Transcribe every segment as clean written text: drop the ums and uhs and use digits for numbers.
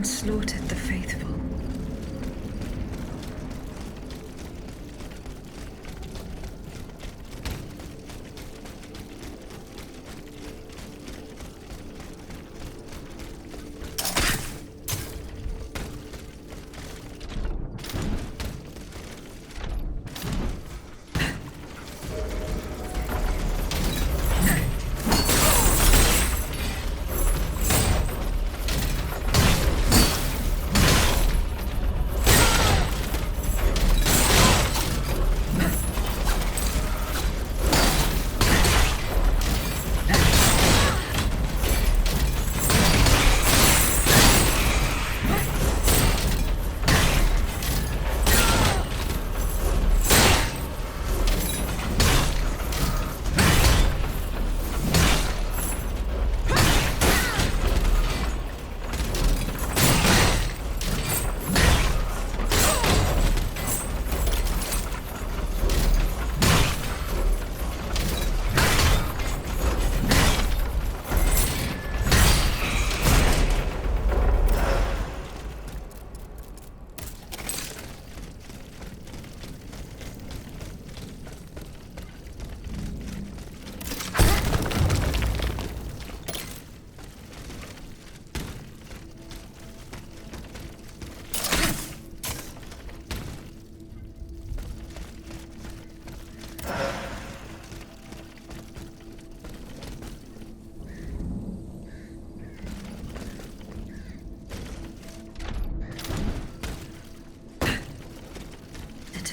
and slaughtered the faithful.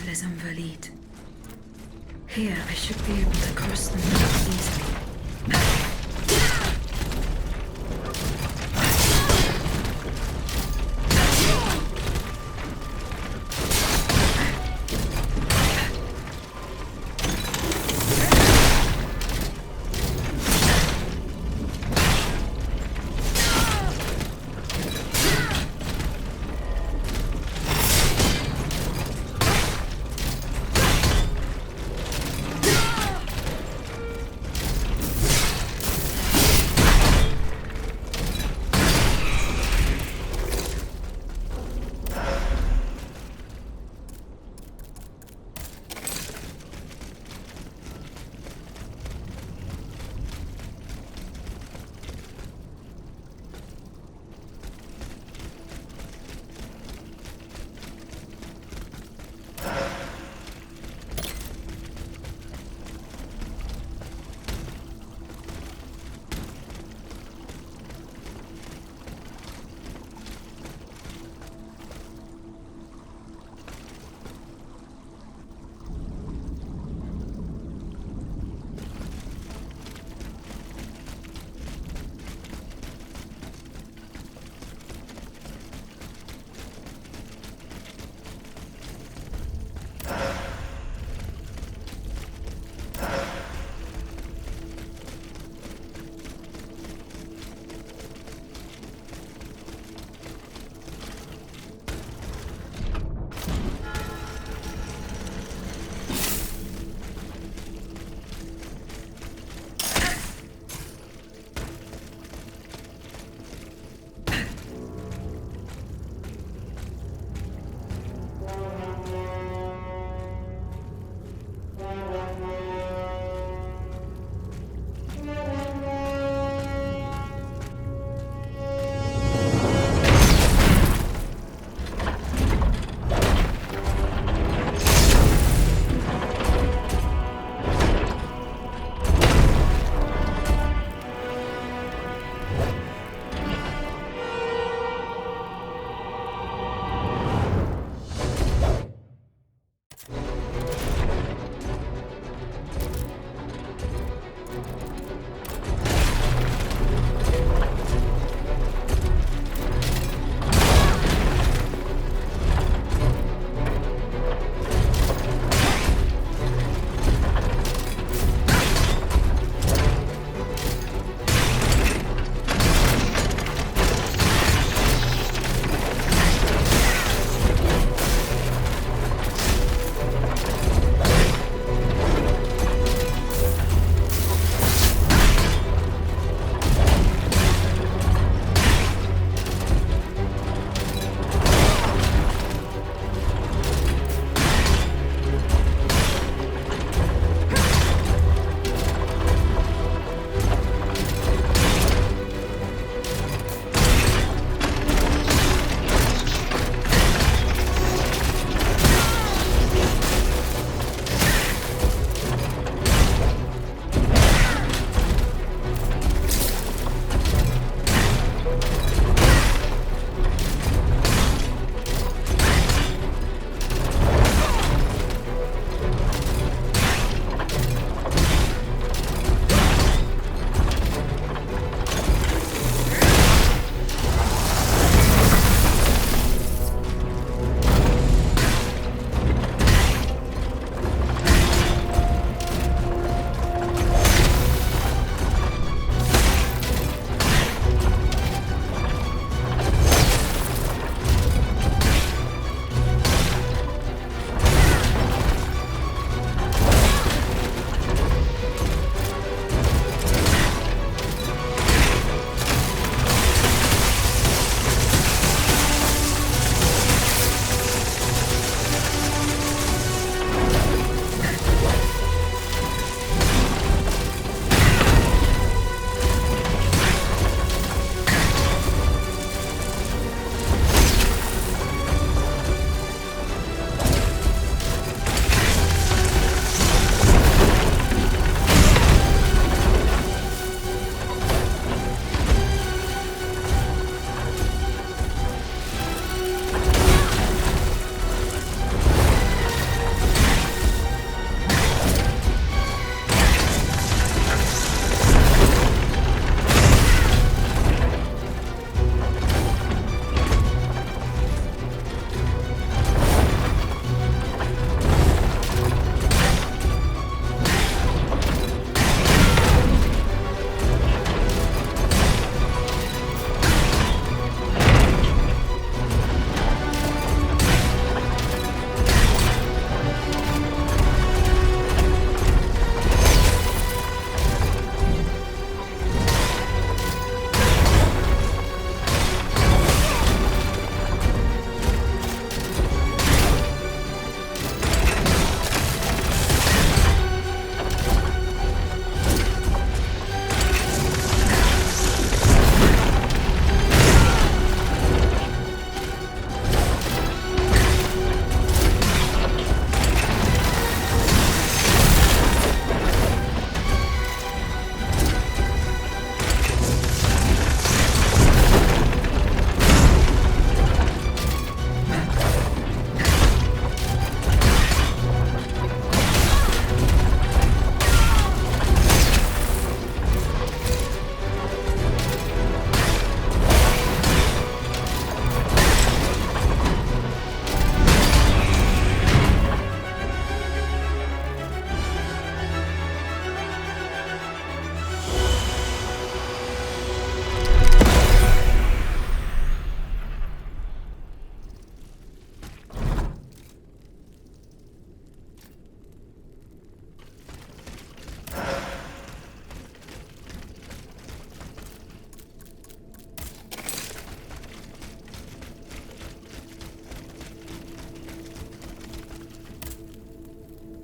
Les Invalides. Here, I should be able to cross them more easily.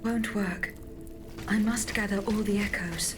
won't work. I must gather all the echoes.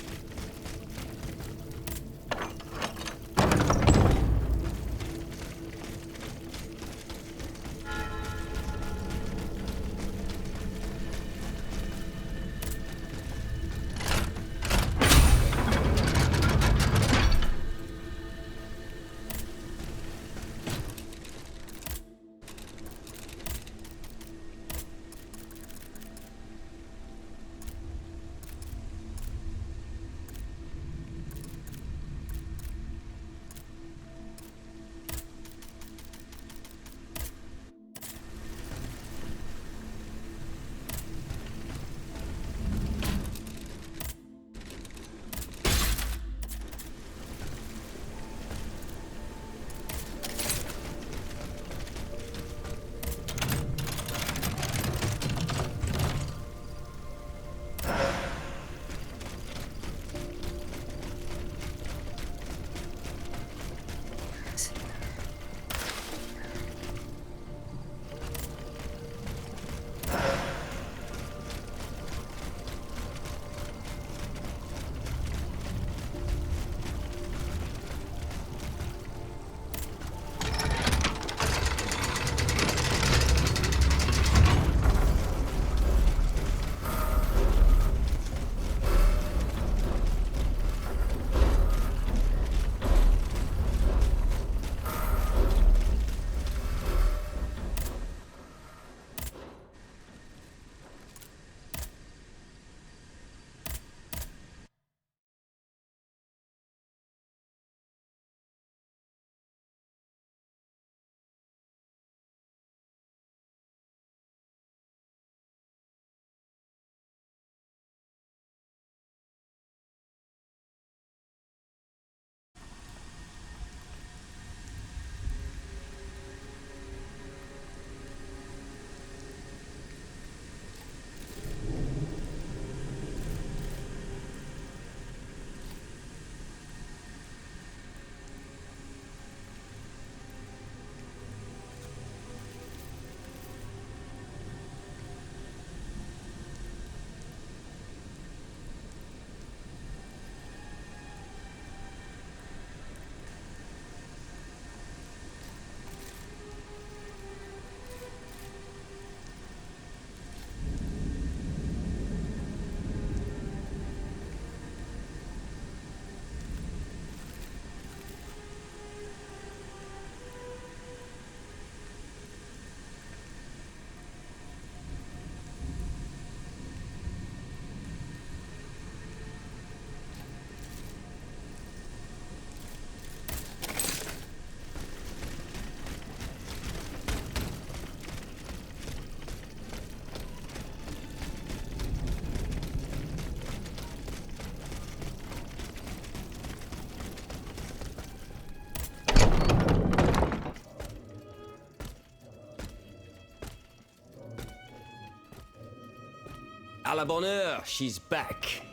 À la bonne heure, she's back.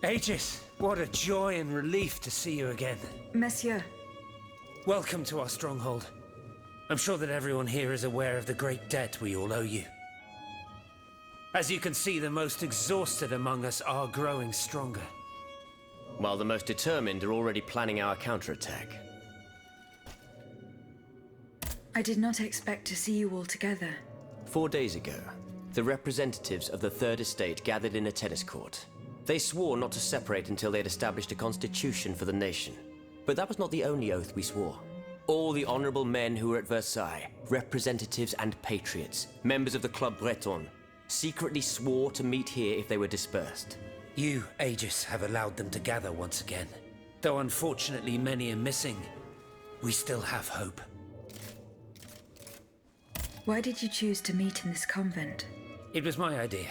Aegis, what a joy and relief to see you again. Monsieur, Welcome to our stronghold. I'm sure that everyone here is aware of the great debt we all owe you. As you can see, the most exhausted among us are growing stronger. While the most determined are already planning our counterattack. I did not expect to see you all together. 4 days ago, the representatives of the Third Estate gathered in a tennis court. They swore not to separate until they had established a constitution for the nation. But that was not the only oath we swore. All the honorable men who were at Versailles, representatives and patriots, members of the Club Breton, secretly swore to meet here if they were dispersed. You, Aegis, have allowed them to gather once again. Though unfortunately many are missing, we still have hope. Why did you choose to meet in this convent? It was my idea.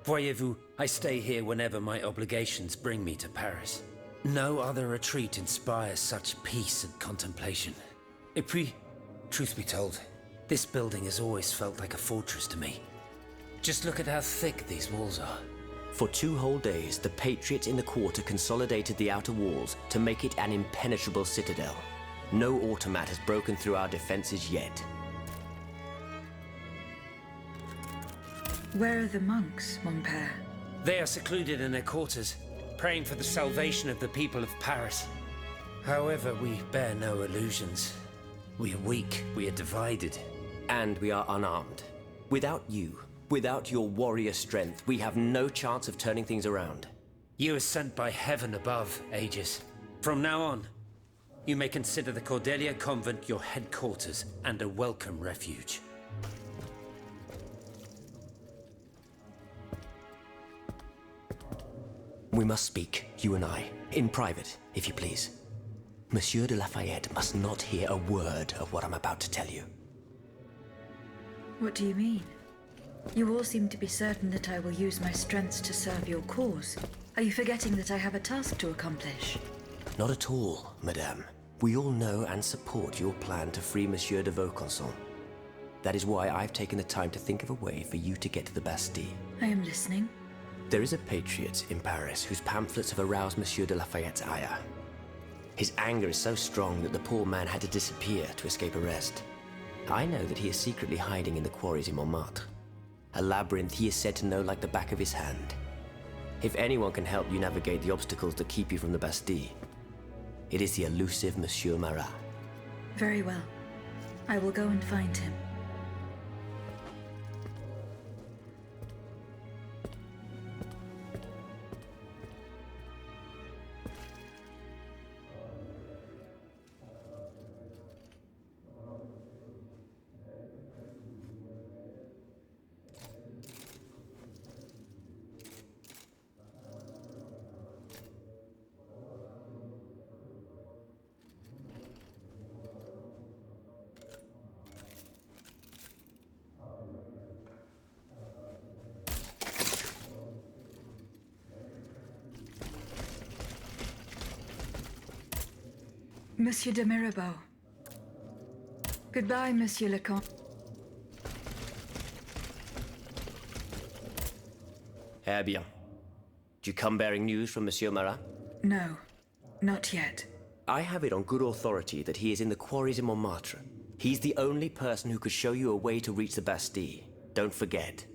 Voyez-vous, I stay here whenever my obligations bring me to Paris. No other retreat inspires such peace and contemplation. Et puis, truth be told, this building has always felt like a fortress to me. Just look at how thick these walls are. For 2 whole days, the patriots in the quarter consolidated the outer walls to make it an impenetrable citadel. No automat has broken through our defenses yet. Where are the monks, mon père? They are secluded in their quarters, praying for the salvation of the people of Paris. However, we bear no illusions. We are weak, we are divided. And we are unarmed. Without you, without your warrior strength, we have no chance of turning things around. You are sent by heaven above, Aegis. From now on, you may consider the Cordelia Convent your headquarters and a welcome refuge. We must speak, you and I, in private, if you please. Monsieur de Lafayette must not hear a word of what I'm about to tell you. What do you mean? You all seem to be certain that I will use my strengths to serve your cause. Are you forgetting that I have a task to accomplish? Not at all, madame. We all know and support your plan to free Monsieur de Vaucanson. That is why I've taken the time to think of a way for you to get to the Bastille. I am listening. There is a patriot in Paris whose pamphlets have aroused Monsieur de Lafayette's ire. His anger is so strong that the poor man had to disappear to escape arrest. I know that he is secretly hiding in the quarries in Montmartre. A labyrinth he is said to know like the back of his hand. If anyone can help you navigate the obstacles that keep you from the Bastille, it is the elusive Monsieur Marat. Very well. I will go and find him. Monsieur de Mirabeau. Goodbye, Monsieur le Comte. Eh bien. Do you come bearing news from Monsieur Marat? No, not yet. I have it on good authority that he is in the quarries in Montmartre. He's the only person who could show you a way to reach the Bastille. Don't forget.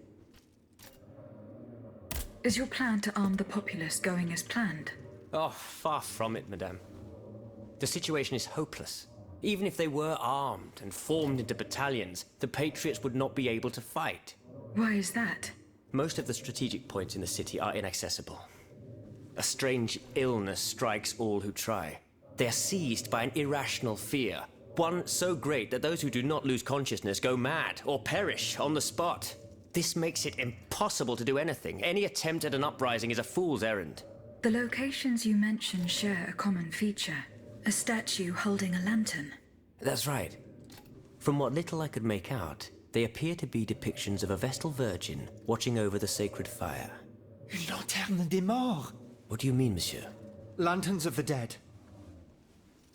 Is your plan to arm the populace going as planned? Oh, far from it, madame. The situation is hopeless. Even if they were armed and formed into battalions, the Patriots would not be able to fight. Why is that? Most of the strategic points in the city are inaccessible. A strange illness strikes all who try. They are seized by an irrational fear, one so great that those who do not lose consciousness go mad or perish on the spot. This makes it impossible to do anything. Any attempt at an uprising is a fool's errand. The locations you mentioned share a common feature. A statue holding a lantern. That's right. From what little I could make out, they appear to be depictions of a Vestal Virgin watching over the sacred fire. Une lanterne des morts! What do you mean, monsieur? Lanterns of the dead.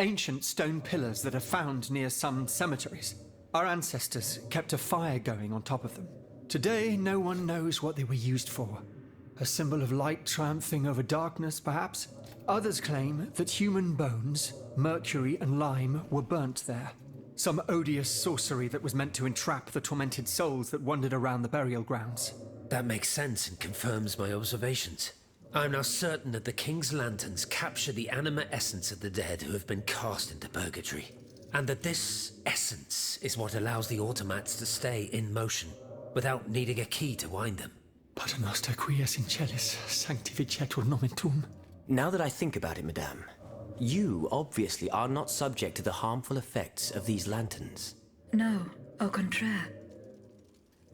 Ancient stone pillars that are found near some cemeteries. Our ancestors kept a fire going on top of them. Today, no one knows what they were used for. A symbol of light triumphing over darkness, perhaps? Others claim that human bones, mercury and lime, were burnt there. Some odious sorcery that was meant to entrap the tormented souls that wandered around the burial grounds. That makes sense and confirms my observations. I am now certain that the King's lanterns capture the anima essence of the dead who have been cast into purgatory. And that this essence is what allows the automats to stay in motion, without needing a key to wind them. Pater noster qui es in celis, sanctificetur nomen tuum. Now that I think about it, madame, you obviously are not subject to the harmful effects of these lanterns. No, au contraire.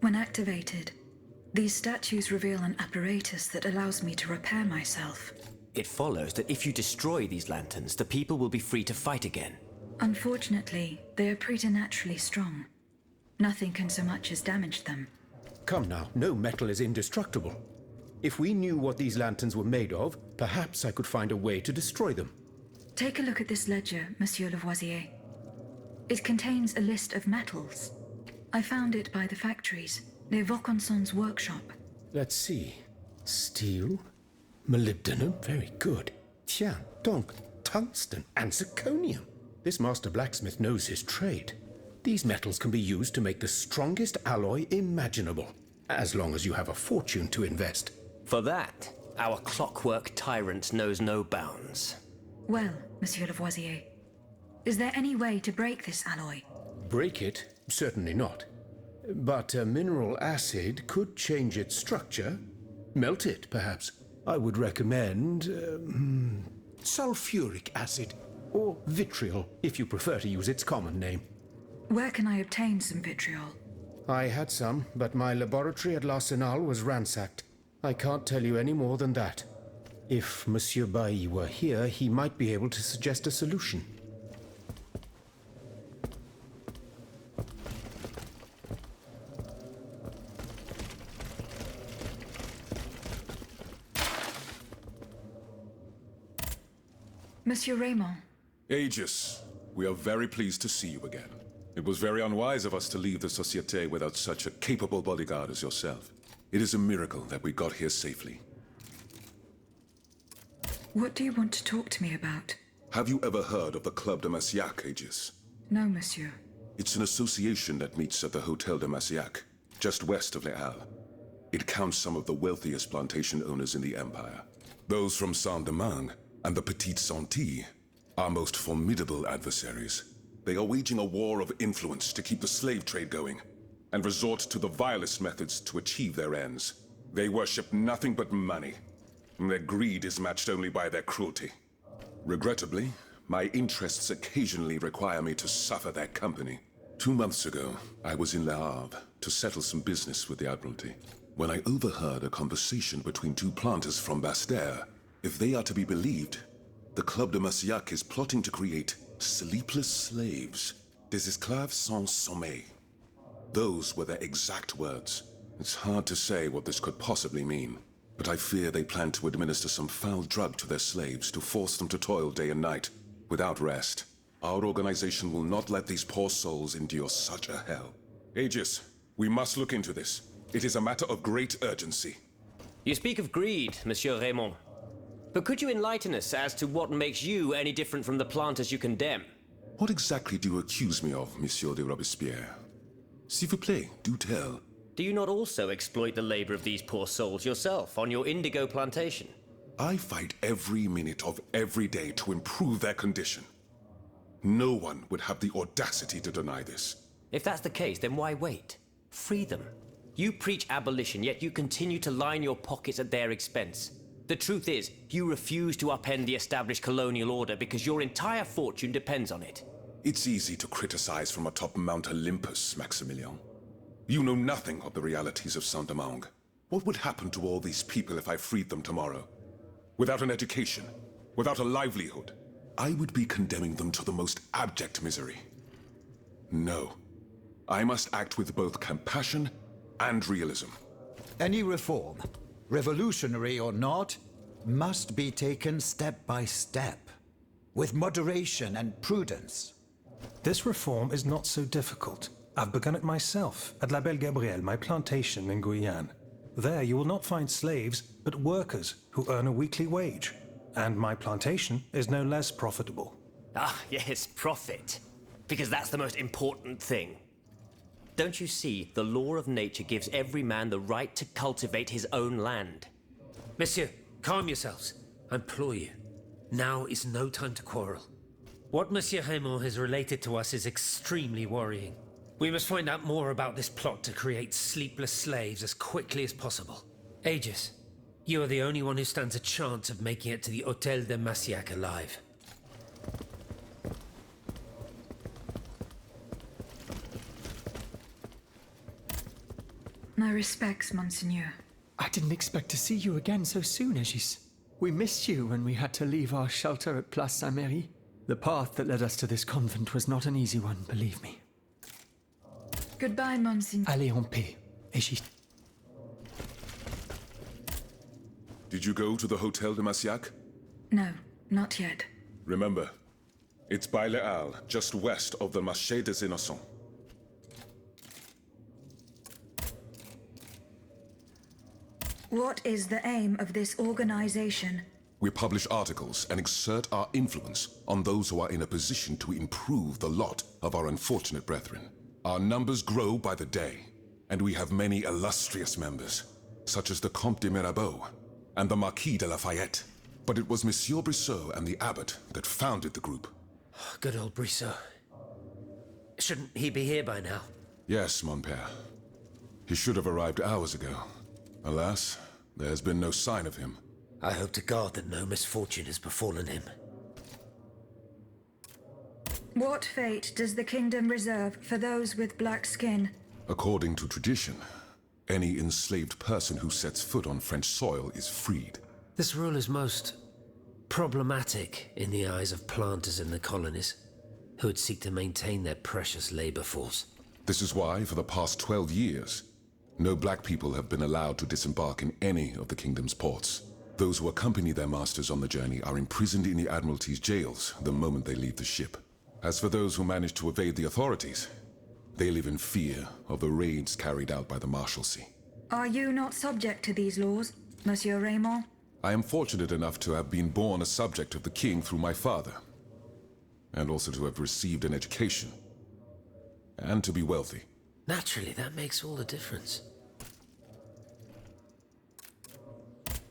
When activated, these statues reveal an apparatus that allows me to repair myself. It follows that if you destroy these lanterns, the people will be free to fight again. Unfortunately, they are preternaturally strong. Nothing can so much as damage them. Come now, no metal is indestructible. If we knew what these lanterns were made of, perhaps I could find a way to destroy them. Take a look at this ledger, Monsieur Lavoisier. It contains a list of metals. I found it by the factories, near Vaucanson's workshop. Let's see. Steel, molybdenum, very good. Tiens, donc, tungsten and zirconium. This master blacksmith knows his trade. These metals can be used to make the strongest alloy imaginable. as long as you have a fortune to invest. For that, our clockwork tyrant knows no bounds. Well, Monsieur Lavoisier, is there any way to break this alloy? Break it? Certainly not. But a mineral acid could change its structure. Melt it, perhaps. I would recommend sulfuric acid, or vitriol, if you prefer to use its common name. Where can I obtain some vitriol? I had some, but my laboratory at L'Arsenal was ransacked. I can't tell you any more than that. If Monsieur Bailly were here, he might be able to suggest a solution. Monsieur Raymond. Aegis, we are very pleased to see you again. It was very unwise of us to leave the Société without such a capable bodyguard as yourself. It is a miracle that we got here safely. What do you want to talk to me about? Have you ever heard of the Club de Massiac, Aegis? No, monsieur. It's an association that meets at the Hotel de Massiac, just west of Les Halles. It counts some of the wealthiest plantation owners in the Empire. Those from Saint-Domingue and the Petite Santilles, our most formidable adversaries. They are waging a war of influence to keep the slave trade going, and resort to the vilest methods to achieve their ends. They worship nothing but money, and their greed is matched only by their cruelty. Regrettably, my interests occasionally require me to suffer their company. 2 months ago, I was in Le Havre to settle some business with the Admiralty, when I overheard a conversation between 2 planters from Basse-Terre. If they are to be believed, the Club de Massiac is plotting to create sleepless slaves, des esclaves sans sommeil. Those were their exact words. It's hard to say what this could possibly mean, but I fear they plan to administer some foul drug to their slaves to force them to toil day and night, without rest. Our organization will not let these poor souls endure such a hell. Aegis, we must look into this. It is a matter of great urgency. You speak of greed, Monsieur Raymond. But could you enlighten us as to what makes you any different from the planters you condemn? What exactly do you accuse me of, Monsieur de Robespierre? S'il vous plaît, do tell. Do you not also exploit the labor of these poor souls yourself on your indigo plantation? I fight every minute of every day to improve their condition. No one would have the audacity to deny this. If that's the case, then why wait? Free them. You preach abolition, yet you continue to line your pockets at their expense. The truth is, you refuse to upend the established colonial order because your entire fortune depends on it. It's easy to criticize from atop Mount Olympus, Maximilian. You know nothing of the realities of Saint-Domingue. What would happen to all these people if I freed them tomorrow? Without an education, without a livelihood, I would be condemning them to the most abject misery. No. I must act with both compassion and realism. Any reform, revolutionary or not, must be taken step by step, with moderation and prudence. This reform is not so difficult. I've begun it myself at La Belle Gabrielle, my plantation in Guyane. There you will not find slaves, but workers who earn a weekly wage. And my plantation is no less profitable. Ah, yes, profit. Because that's the most important thing. Don't you see, the law of nature gives every man the right to cultivate his own land. Monsieur, calm yourselves. I implore you. Now is no time to quarrel. What Monsieur Raymond has related to us is extremely worrying. We must find out more about this plot to create sleepless slaves as quickly as possible. Aegis, you are the only one who stands a chance of making it to the Hôtel de Massiac alive. My respects, Monseigneur. I didn't expect to see you again so soon, Aegis. We missed you when we had to leave our shelter at Place Saint-Merry. The path that led us to this convent was not an easy one, believe me. Goodbye, Monseigneur. Allez en paix, Aegis. Did you go to the Hotel de Massiac? No, not yet. Remember, it's by Les Halles, just west of the Marché des Innocents. What is the aim of this organization? We publish articles and exert our influence on those who are in a position to improve the lot of our unfortunate brethren. Our numbers grow by the day. And we have many illustrious members, such as the Comte de Mirabeau and the Marquis de Lafayette. But it was Monsieur Brissot and the abbot that founded the group. Good old Brissot. Shouldn't he be here by now? Yes, mon père. He should have arrived hours ago. Alas, there has been no sign of him. I hope to God that no misfortune has befallen him. What fate does the kingdom reserve for those with black skin? According to tradition, any enslaved person who sets foot on French soil is freed. This rule is most problematic in the eyes of planters in the colonies, who would seek to maintain their precious labor force. This is why, for the past 12 years, no black people have been allowed to disembark in any of the kingdom's ports. Those who accompany their masters on the journey are imprisoned in the Admiralty's jails the moment they leave the ship. As for those who manage to evade the authorities, they live in fear of the raids carried out by the Marshalsea. Are you not subject to these laws, Monsieur Raymond? I am fortunate enough to have been born a subject of the king through my father, and also to have received an education, and to be wealthy. Naturally, that makes all the difference.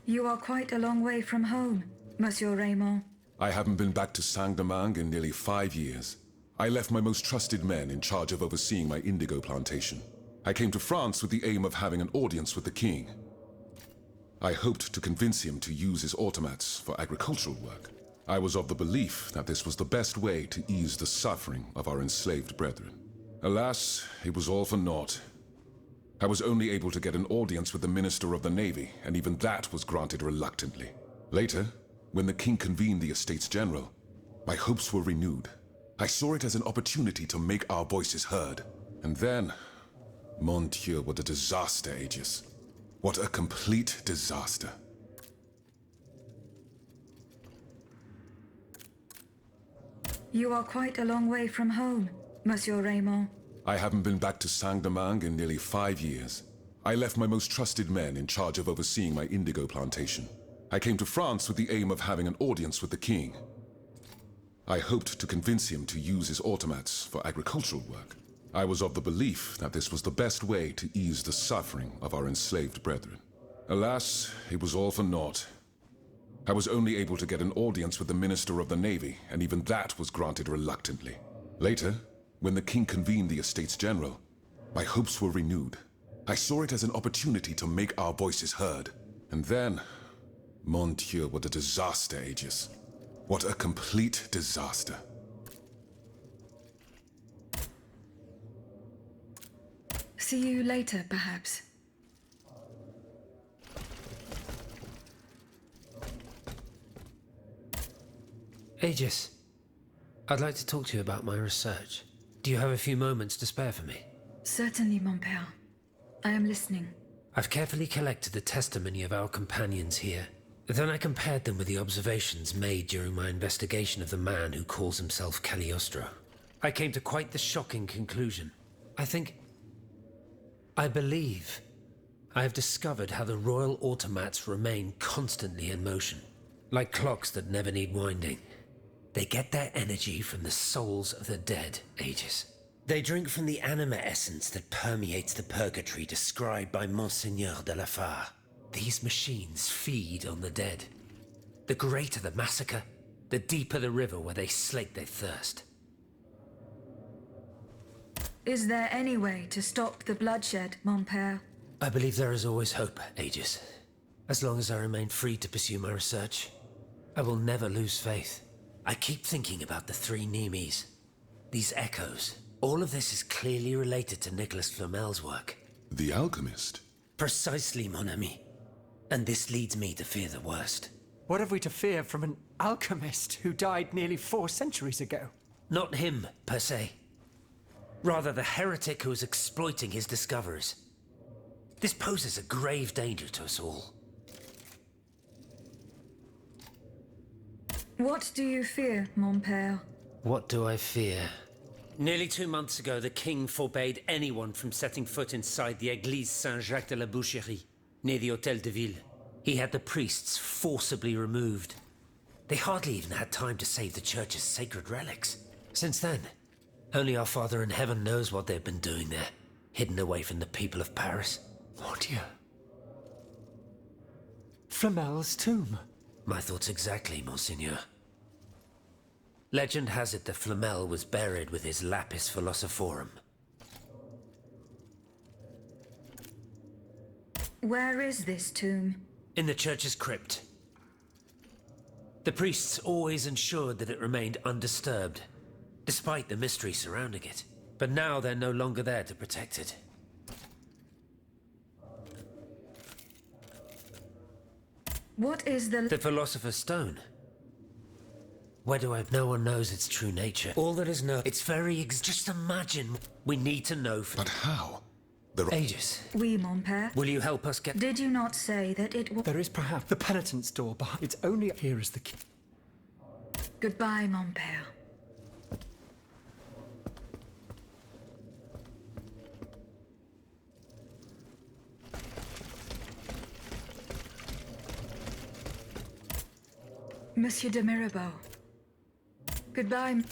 You are quite a long way from home, Monsieur Raymond. I haven't been back to Saint-Domingue in nearly 5 years. I left my most trusted men in charge of overseeing my indigo plantation. I came to France with the aim of having an audience with the king. I hoped to convince him to use his automats for agricultural work. I was of the belief that this was the best way to ease the suffering of our enslaved brethren. Alas, it was all for naught. I was only able to get an audience with the Minister of the Navy, and even that was granted reluctantly. Later, when the king convened the Estates General, my hopes were renewed. I saw it as an opportunity to make our voices heard. And then, mon Dieu, what a disaster, Aegis. What a complete disaster. You are quite a long way from home, Monsieur Raymond. I haven't been back to Saint-Domingue in nearly 5 years. I left my most trusted men in charge of overseeing my indigo plantation. I came to France with the aim of having an audience with the king. I hoped to convince him to use his automats for agricultural work. I was of the belief that this was the best way to ease the suffering of our enslaved brethren. Alas, it was all for naught. I was only able to get an audience with the Minister of the Navy, and even that was granted reluctantly. Later, when the king convened the Estates General, my hopes were renewed. I saw it as an opportunity to make our voices heard. And then, mon Dieu, what a disaster, Aegis. What a complete disaster. See you later, perhaps. Aegis, I'd like to talk to you about my research. Do you have a few moments to spare for me? Certainly, mon père. I am listening. I've carefully collected the testimony of our companions here. Then I compared them with the observations made during my investigation of the man who calls himself Cagliostro. I came to quite the shocking conclusion. I believe I have discovered how the royal automats remain constantly in motion, like clocks that never need winding. They get their energy from the souls of the dead, Aegis. They drink from the anima essence that permeates the purgatory described by Monseigneur de la Fare. These machines feed on the dead. The greater the massacre, the deeper the river where they slake their thirst. Is there any way to stop the bloodshed, mon père? I believe there is always hope, Aegis. As long as I remain free to pursue my research, I will never lose faith. I keep thinking about the three Nemes. These echoes. All of this is clearly related to Nicholas Flamel's work. The alchemist? Precisely, mon ami. And this leads me to fear the worst. What have we to fear from an alchemist who died nearly 4 centuries ago? Not him, per se. Rather, the heretic who is exploiting his discoveries. This poses a grave danger to us all. What do you fear, mon père? What do I fear? Nearly 2 months ago, the king forbade anyone from setting foot inside the Église Saint-Jacques de la Boucherie, near the Hôtel de Ville. He had the priests forcibly removed. They hardly even had time to save the church's sacred relics. Since then, only our Father in Heaven knows what they've been doing there. hidden away from the people of Paris. Mon Dieu. Flamel's tomb. My thoughts exactly, Monseigneur. Legend has it that Flamel was buried with his lapis philosophorum. Where is this tomb? In the church's crypt. The priests always ensured that it remained undisturbed, despite the mystery surrounding it. But now they're no longer there to protect it. What is the... The Philosopher's Stone. Where do I... No one knows its true nature. All that is known... It's very... Just imagine. We need to know for... But how? Ages. Oui, mon père. Will you help us get... Did you not say that it was... There is perhaps the penitent's door behind. It's only here is the key. Goodbye, mon père. Monsieur de Mirabeau. Goodbye.